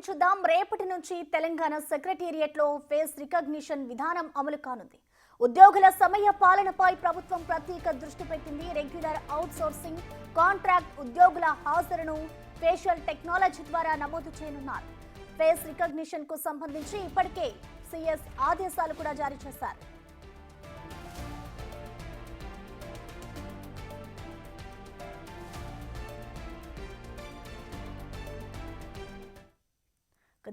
Breaking చూద్దాం. రేపటి నుంచి తెలంగాణ సెక్రటేరియట్ లో ఫేస్ రికగ్నిషన్ విధానం అమలు కానుంది. ఉద్యోగుల సమయ పాలనపై ప్రభుత్వం ప్రత్యేక దృష్టి పెట్టింది. రెగ్యులర్ అవుట్ సోర్సింగ్, కాంట్రాక్ట్ ఉద్యోగుల హాజరును ఫేషియల్ టెక్నాలజీ ద్వారా నమోదు చేయనున్నారు. ఫేస్ రికగ్నిషన్ కు సంబంధించి ఇప్పటికే సిఎస్ ఆదేశాలు కూడా జారీ చేశారు.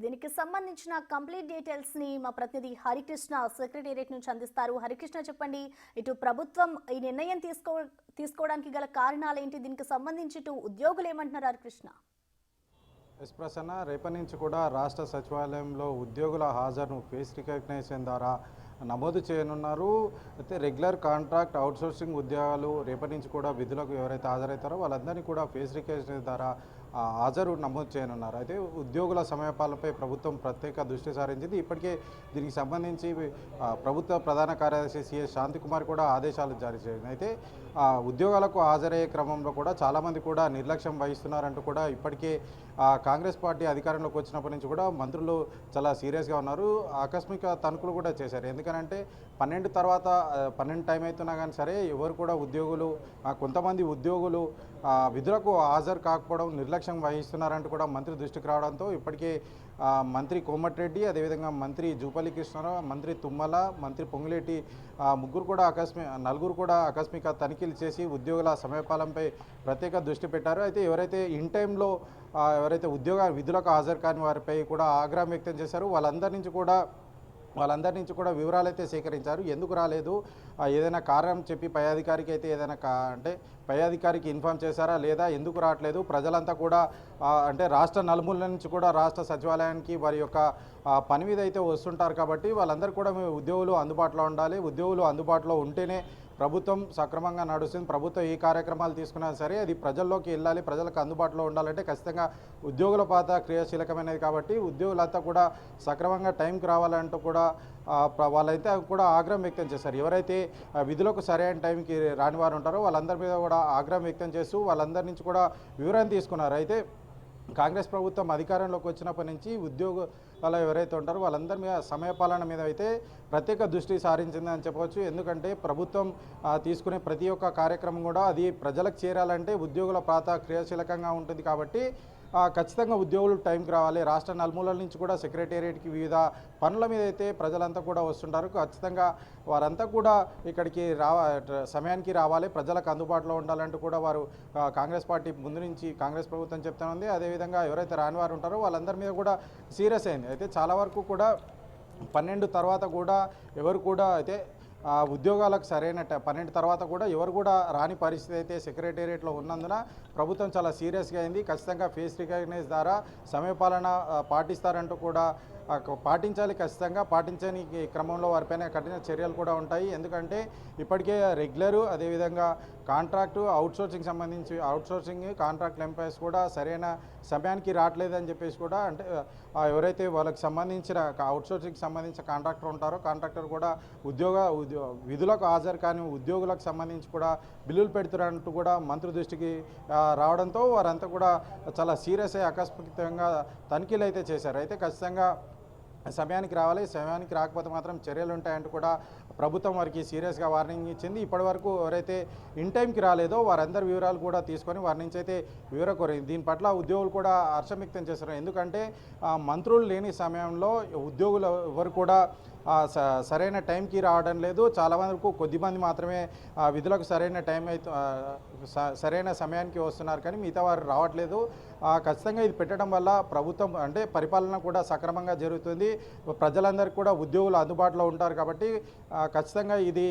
దీనికి సంబంధించిన కంప్లీట్ డీటెయిల్స్ ని మా ప్రతినిధి హరికృష్ణ సెక్రటేరియట్ నుంచి అందిస్తారు. హరికృష్ణ, చెప్పండి, ఇటు ప్రభుత్వం ఈ నిర్ణయం తీసుకోవడానికి గల కారణాలు ఏంటి? దీనికి సంబంధించి ఇటు ఉద్యోగులు ఏమంటున్నారు? హరికృష్ణ. ఎస్ ప్రసన్న, రేపటి నుంచి కూడా రాష్ట్ర సచివాలయంలో ఉద్యోగుల హాజరును ఫేస్ రికగ్నిషన్ ద్వారా నమోదు చేయనున్నారు. అయితే రెగ్యులర్ కాంట్రాక్ట్ అవుట్సోర్సింగ్ ఉద్యోగాలు రేపటి నుంచి కూడా విధులకు ఎవరైతే హాజరవుతారో వాళ్ళందరినీ కూడా ఫేస్ రికగ్నిషన్ ద్వారా హాజరు నమోదు చేయనున్నారు. అయితే ఉద్యోగుల సమయపాలనపై ప్రభుత్వం ప్రత్యేక దృష్టి సారించింది. ఇప్పటికే దీనికి సంబంధించి ప్రభుత్వ ప్రధాన కార్యదర్శి సిఎస్ శాంతికుమార్ కూడా ఆదేశాలు జారీ చేసింది. అయితే ఉద్యోగాలకు హాజరయ్యే క్రమంలో కూడా చాలామంది కూడా నిర్లక్ష్యం వహిస్తున్నారంటూ కూడా ఇప్పటికే కాంగ్రెస్ పార్టీ అధికారంలోకి వచ్చినప్పటి నుంచి కూడా మంత్రులు చాలా సీరియస్గా ఉన్నారు. ఆకస్మిక తణుకులు కూడా చేశారు. ఎందుకనంటే 12 టైం అవుతున్నా కానీ సరే ఎవరు కూడా ఉద్యోగులు కొంతమంది ఉద్యోగులు విధులకు హాజరు కాకపోవడం, నిర్లక్ష్యం వహిస్తున్నారంటూ కూడా మంత్రి దృష్టికి రావడంతో ఇప్పటికే మంత్రి కోమటిరెడ్డి, అదేవిధంగా మంత్రి జూపల్లి కృష్ణారావు, మంత్రి తుమ్మల, మంత్రి పొంగులేటి నలుగురు కూడా ఆకస్మిక తనిఖీలు చేసి ఉద్యోగుల సమయపాలనపై ప్రత్యేక దృష్టి పెట్టారు. అయితే ఎవరైతే ఇన్ టైంలో ఎవరైతే విధులకు హాజరు కాని వారిపై కూడా ఆగ్రహం వ్యక్తం చేశారు. వాళ్ళందరి నుంచి కూడా వివరాలు అయితే సేకరించారు. ఎందుకు రాలేదు, ఏదైనా కారణం చెప్పి పై అధికారికి అయితే ఏదైనా పై అధికారికి ఇన్ఫామ్ చేశారా లేదా, ఎందుకు రావట్లేదు, ప్రజలంతా కూడా అంటే రాష్ట్ర నలుమూల నుంచి కూడా రాష్ట్ర సచివాలయానికి వారి యొక్క పని మీద అయితే వస్తుంటారు. కాబట్టి వాళ్ళందరూ కూడా ఉద్యోగులు అందుబాటులో ఉండాలి. ఉద్యోగులు అందుబాటులో ఉంటేనే ప్రభుత్వం సక్రమంగా నడుస్తుంది. ప్రభుత్వం ఏ కార్యక్రమాలు తీసుకున్నా సరే అది ప్రజల్లోకి వెళ్ళాలి, ప్రజలకు అందుబాటులో ఉండాలంటే ఖచ్చితంగా ఉద్యోగుల పాత్ర క్రియాశీలకమైనది. కాబట్టి ఉద్యోగులంతా కూడా సక్రమంగా టైంకి రావాలంటూ కూడా వాళ్ళైతే కూడా ఆగ్రహం వ్యక్తం చేశారు. ఎవరైతే విధులకు సరైన టైంకి రాని వారు ఉంటారో వాళ్ళందరి మీద కూడా ఆగ్రహం వ్యక్తం చేస్తూ వాళ్ళందరి నుంచి కూడా వివరణ తీసుకున్నారు. అయితే కాంగ్రెస్ ప్రభుత్వం అధికారంలోకి వచ్చినప్పటి నుంచి ఉద్యోగులు ఎవరైతే ఉంటారో వాళ్ళందరి మీద సమయపాలన మీద అయితే ప్రత్యేక దృష్టి సారించిందని చెప్పవచ్చు. ఎందుకంటే ప్రభుత్వం తీసుకునే ప్రతి ఒక్క కార్యక్రమం కూడా అది ప్రజలకు చేరాలంటే ఉద్యోగుల పాత్ర క్రియాశీలకంగా ఉంటుంది. కాబట్టి ఖచ్చితంగా ఉద్యోగులు టైంకి రావాలి. రాష్ట్ర నలుమూలల నుంచి కూడా సెక్రటేరియట్కి వివిధ పనుల మీద అయితే ప్రజలంతా కూడా వస్తుంటారు. ఖచ్చితంగా వారంతా కూడా ఇక్కడికి సమయానికి రావాలి, ప్రజలకు అందుబాటులో ఉండాలంటూ కూడా వారు కాంగ్రెస్ పార్టీ ముందు నుంచి కాంగ్రెస్ ప్రభుత్వం చెప్తా ఉంది. అదేవిధంగా ఎవరైతే రాని వారు ఉంటారో వాళ్ళందరి మీద కూడా సీరియస్ అయింది. అయితే చాలా వరకు కూడా 12 తర్వాత కూడా ఎవరు కూడా అయితే ఉద్యోగాలకు సరైన 12 తర్వాత కూడా ఎవరు కూడా రాని పరిస్థితి అయితే సెక్రటేరియట్లో ఉన్నందున ప్రభుత్వం చాలా సీరియస్గా అయింది. ఖచ్చితంగా ఫేస్ రికగ్నైజ్ ద్వారా సమయపాలన పాటిస్తారంటూ కూడా పాటించాలి. ఖచ్చితంగా పాటించని క్రమంలో వారిపైన కఠిన చర్యలు కూడా ఉంటాయి. ఎందుకంటే ఇప్పటికే రెగ్యులరు, అదేవిధంగా కాంట్రాక్టు, అవుట్సోర్సింగ్ కాంట్రాక్ట్ ఎంప్లాయీస్ కూడా సరైన సమయానికి రావట్లేదని చెప్పేసి కూడా అంటే ఎవరైతే వాళ్ళకి సంబంధించిన అవుట్సోర్సింగ్కి సంబంధించిన కాంట్రాక్టర్ ఉంటారో కాంట్రాక్టర్ కూడా విధులకు హాజరు కానీ ఉద్యోగులకు సంబంధించి కూడా బిల్లులు పెడుతున్నట్టు కూడా మంత్రి దృష్టికి రావడంతో వారంతా కూడా చాలా సీరియస్ అయ్యి ఆకస్మికంగా తనిఖీలు అయితే చేశారు. అయితే ఖచ్చితంగా సమయానికి రావాలి, సమయానికి రాకపోతే మాత్రం చర్యలు ఉంటాయంటూ కూడా ప్రభుత్వం వారికి సీరియస్గా వార్నింగ్ ఇచ్చింది. ఇప్పటివరకు ఎవరైతే ఇన్ టైంకి రాలేదో వారందరి వివరాలు కూడా తీసుకొని వారి నుంచి అయితే వివరణ కోరింది. దీని పట్ల ఉద్యోగులు కూడా హర్షం వ్యక్తం చేశారు. ఎందుకంటే మంత్రులు లేని సమయంలో ఉద్యోగులు ఎవరు కూడా సరైన టైంకి రావడం లేదు. చాలా వరకు కొద్దిమంది మాత్రమే విధులకు సరైన సమయానికి వస్తున్నారు, కానీ మిగతా వారు రావట్లేదు. ఖచ్చితంగా ఇది పెట్టడం వల్ల ప్రభుత్వం అంటే పరిపాలన కూడా సక్రమంగా జరుగుతుంది. ప్రజలందరికీ కూడా ఉద్యోగులు అందుబాటులో ఉంటారు. కాబట్టి ఖచ్చితంగా ఇది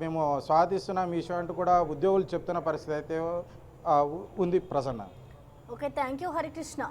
మేము స్వాగతిస్తున్నాం ఈ విషయం అంటూ కూడా ఉద్యోగులు చెప్తున్న పరిస్థితి అయితే ఉంది. Prasanna. Okay, thank you Harikrishna.